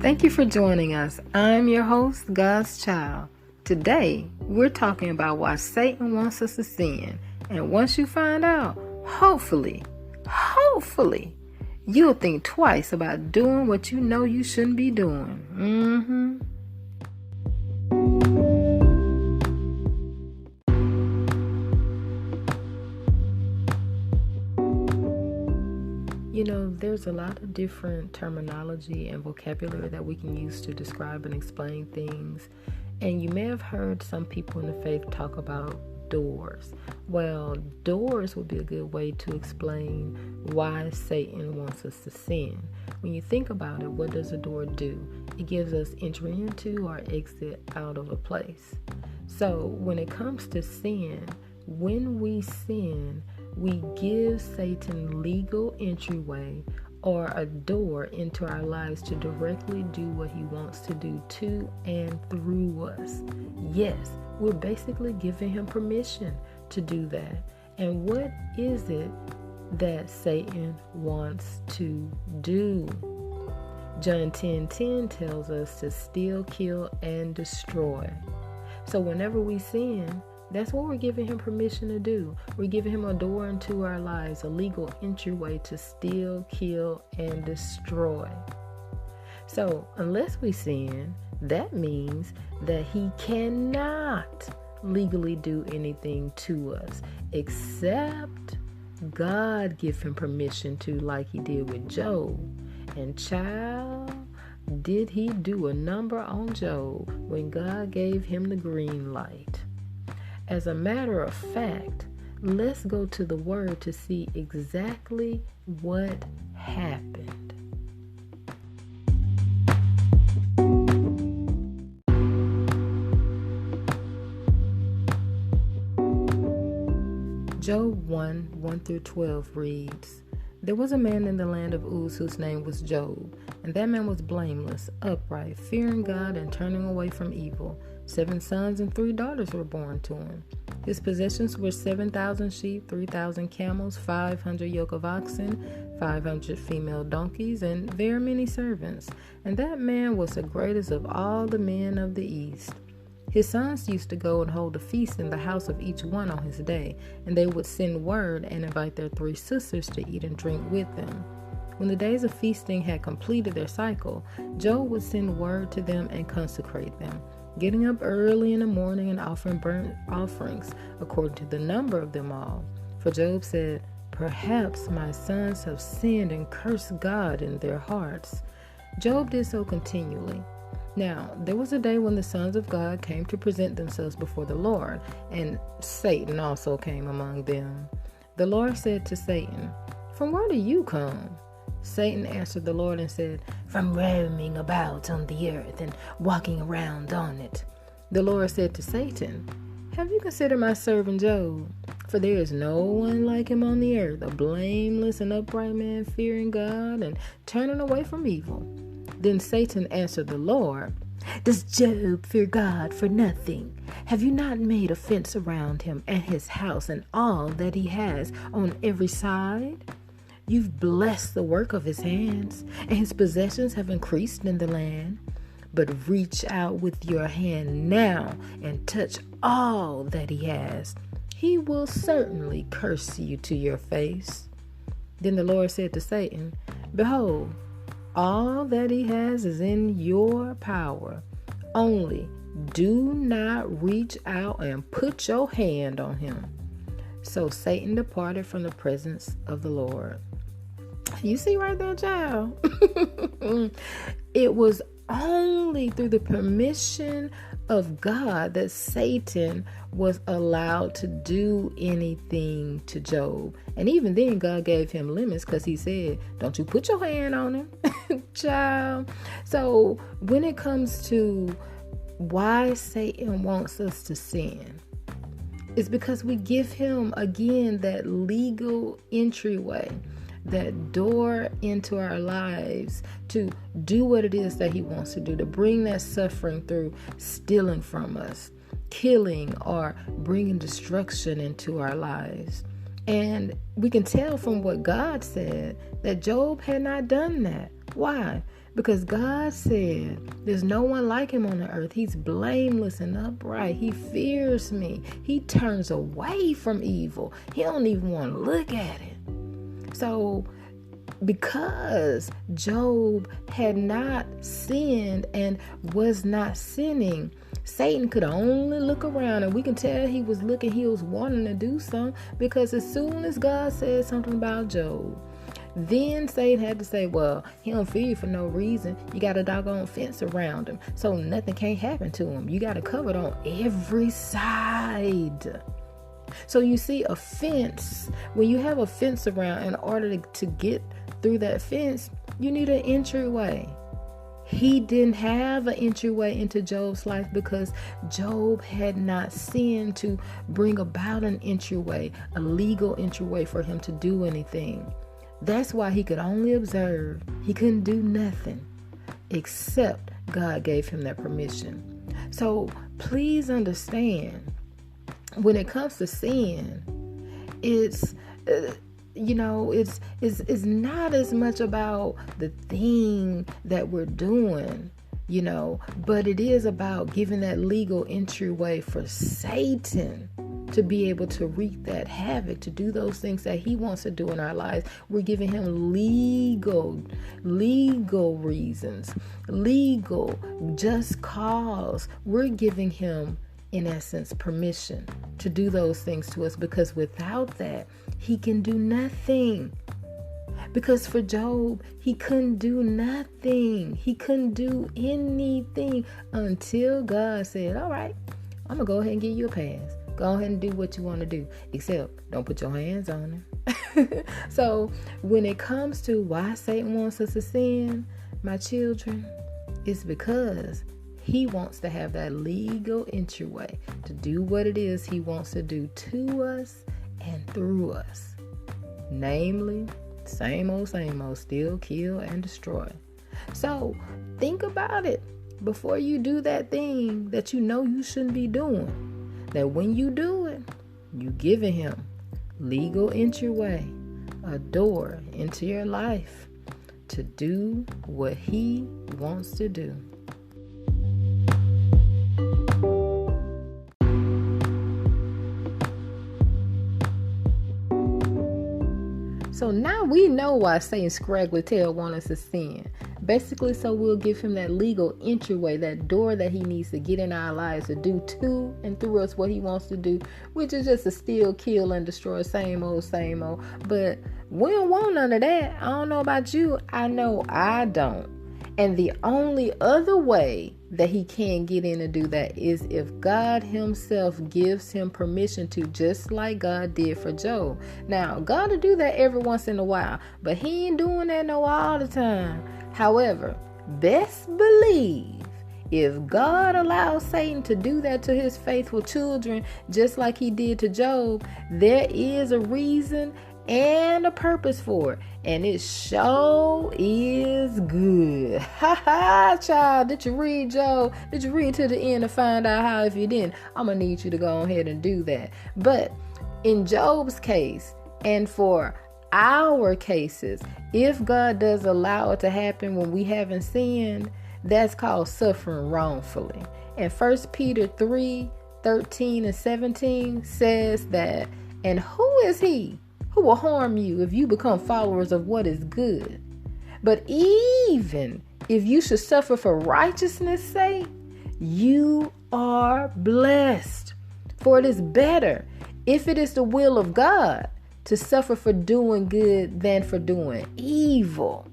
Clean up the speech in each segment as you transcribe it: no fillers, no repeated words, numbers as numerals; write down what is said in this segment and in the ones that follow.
Thank you for joining us. I'm your host, God's Child. Today, we're talking about why Satan wants us to sin. And once you find out, hopefully, you'll think twice about doing what you know you shouldn't be doing. There's a lot of different terminology and vocabulary that we can use to describe and explain things. And you may have heard some people in the faith talk about doors. Well, doors would be a good way to explain why Satan wants us to sin. When you think about it, what does a door do? It gives us entry into or exit out of a place. So when it comes to sin, when we sin, we give Satan legal entryway or a door into our lives to directly do what he wants to do to and through us. Yes, we're basically giving him permission to do that. And what is it that Satan wants to do? John 10:10 tells us to steal, kill, and destroy. So whenever we sin, that's what we're giving him permission to do. We're giving him a door into our lives, a legal entryway to steal, kill, and destroy. So unless we sin, that means that he cannot legally do anything to us except God give him permission to, like he did with Job. And child, did he do a number on Job when God gave him the green light. As a matter of fact, let's go to the word to see exactly what happened. Job 1:1-12 reads, "There was a man in the land of Uz whose name was Job, and that man was blameless, upright, fearing God and turning away from evil. 7 sons and 3 daughters were born to him. His possessions were 7,000 sheep, 3,000 camels, 500 yoke of oxen, 500 female donkeys, and very many servants. And that man was the greatest of all the men of the East. His sons used to go and hold a feast in the house of each one on his day, and they would send word and invite their 3 sisters to eat and drink with them. When the days of feasting had completed their cycle, Job would send word to them and consecrate them, getting up early in the morning and offering burnt offerings according to the number of them all. For Job said, 'Perhaps my sons have sinned and cursed God in their hearts.' Job did so continually. Now, there was a day when the sons of God came to present themselves before the Lord, and Satan also came among them. The Lord said to Satan, 'From where do you come?' Satan answered the Lord and said, 'From roaming about on the earth and walking around on it.' The Lord said to Satan, 'Have you considered my servant Job? For there is no one like him on the earth, a blameless and upright man, fearing God and turning away from evil.' Then Satan answered the Lord, 'Does Job fear God for nothing? Have you not made a fence around him and his house and all that he has on every side? You've blessed the work of his hands, and his possessions have increased in the land. But reach out with your hand now and touch all that he has. He will certainly curse you to your face.' Then the Lord said to Satan, 'Behold, all that he has is in your power. Only do not reach out and put your hand on him.' So Satan departed from the presence of the Lord." You see right there, child? It was only through the permission of God that Satan was allowed to do anything to Job. And even then, God gave him limits because he said, "Don't you put your hand on him." Child. So when it comes to why Satan wants us to sin, it's because we give him, again, that legal entryway, that door into our lives to do what it is that he wants to do, to bring that suffering through stealing from us, killing, or bringing destruction into our lives. And we can tell from what God said that Job had not done that. Why? Because God said there's no one like him on the earth. He's blameless and upright. He fears me. He turns away from evil. He don't even want to look at it. So because Job had not sinned and was not sinning, Satan could only look around, and we can tell he was looking, he was wanting to do something, because as soon as God said something about Job, then Satan had to say, well, he don't fear you for no reason. You got a doggone fence around him, so nothing can't happen to him. You got it covered on every side. So you see, a fence, when you have a fence around, in order to get through that fence, you need an entryway. He didn't have an entryway into Job's life because Job had not sinned to bring about an entryway, a legal entryway for him to do anything. That's why he could only observe. He couldn't do nothing except God gave him that permission. So please understand, when it comes to sin, it's not as much about the thing that we're doing, but it is about giving that legal entryway for Satan to be able to wreak that havoc, to do those things that he wants to do in our lives. We're giving him legal reasons, legal just cause. We're giving him, in essence, permission to do those things to us, because without that, he can do nothing. Because for Job, he couldn't do nothing. He couldn't do anything until God said, all right, I'm going to go ahead and give you a pass. Go ahead and do what you want to do, except don't put your hands on him. So when it comes to why Satan wants us to sin, my children, it's because he wants to have that legal entryway to do what it is he wants to do to us and through us. Namely, same old, steal, kill, and destroy. So think about it before you do that thing that you know you shouldn't be doing. That when you do it, you giving him legal entryway, a door into your life to do what he wants to do. So now we know why Satan's scraggly tail wants us to sin. Basically, so we'll give him that legal entryway, that door that he needs to get in our lives to do to and through us what he wants to do, which is just to steal, kill, and destroy. Same old. But we don't want none of that. I don't know about you. I know I don't. And the only other way that he can get in and do that is if God himself gives him permission to, just like God did for Job. Now, God will do that every once in a while, but he ain't doing that all the time. However, best believe if God allows Satan to do that to his faithful children, just like he did to Job, there is a reason and a purpose for it, and it sure is good. Child, did you read Job? Did you read to the end to find out how? If you didn't, I'm gonna need you to go ahead and do that. But in Job's case, and for our cases, if God does allow it to happen when we haven't sinned, that's called suffering wrongfully. And 1 Peter 3:13 and 17 says that, and who is he who will harm you if you become followers of what is good? But even if you should suffer for righteousness' sake, you are blessed. For it is better, if it is the will of God, to suffer for doing good than for doing evil.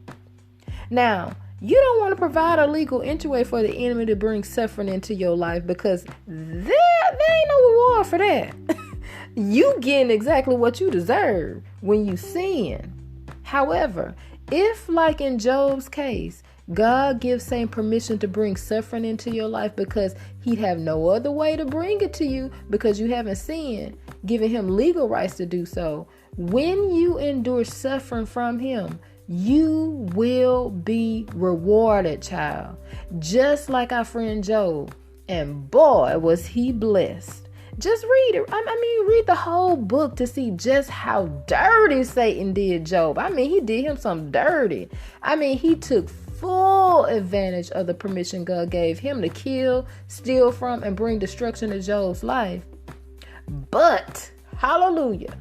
Now, you don't want to provide a legal entryway for the enemy to bring suffering into your life, because there ain't no reward for that. You getting exactly what you deserve when you sin. However, if, like in Job's case, God gives Satan permission to bring suffering into your life because he'd have no other way to bring it to you because you haven't sinned, giving him legal rights to do so, when you endure suffering from him, you will be rewarded, child. Just like our friend Job. And boy, was he blessed. Just read it. Read the whole book to see just how dirty Satan did Job. He did him some dirty. He took full advantage of the permission God gave him to kill, steal from, and bring destruction to Job's life. But, hallelujah,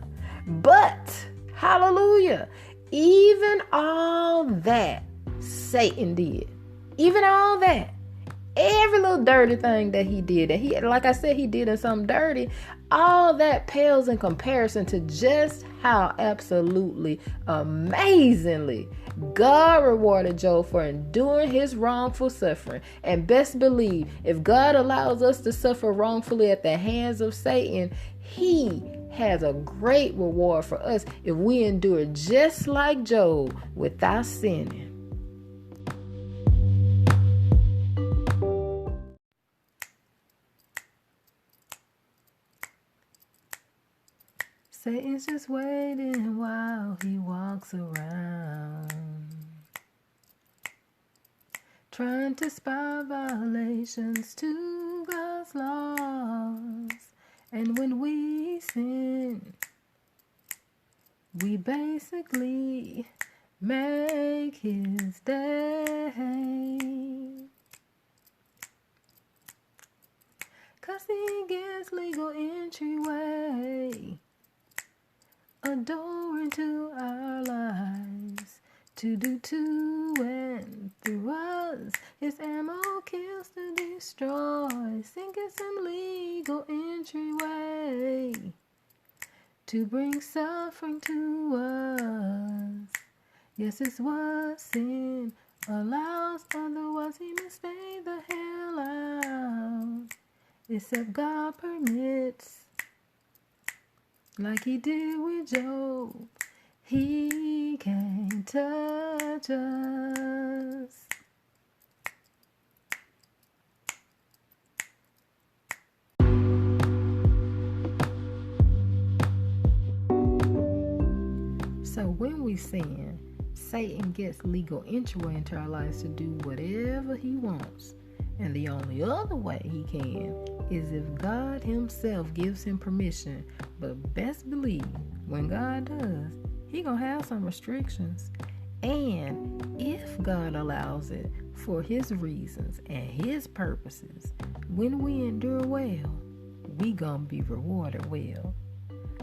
even all that Satan did, even all that, every little dirty thing that he did, that he, like I said, he did in something dirty, all that pales in comparison to just how absolutely amazingly God rewarded Job for enduring his wrongful suffering. And best believe, if God allows us to suffer wrongfully at the hands of Satan, he has a great reward for us if we endure just like Job without sinning. Satan's just waiting while he walks around, trying to spy violations to God's laws. And when we sin, we basically make his day. 'Cause he gets legal entryway, a door into our lives, to do to and through us. His ammo kills to destroy, sinking some legal entryway to bring suffering to us. Yes, it's what sin allows, otherwise he must stay the hell out. Except God permits, like he did with Job, he can't touch us. So when we sin, Satan gets legal entry into our lives to do whatever he wants. And the only other way he can is if God himself gives him permission. But best believe, when God does, he gonna have some restrictions. And if God allows it for his reasons and his purposes, when we endure well, we gonna be rewarded well.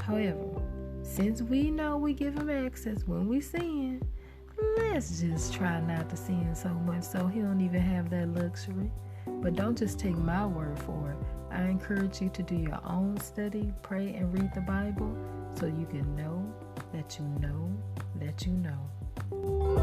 However, since we know we give him access when we sin, let's just try not to sin so much so he don't even have that luxury. But don't just take my word for it. I encourage you to do your own study, pray, and read the Bible so you can know that you know that you know.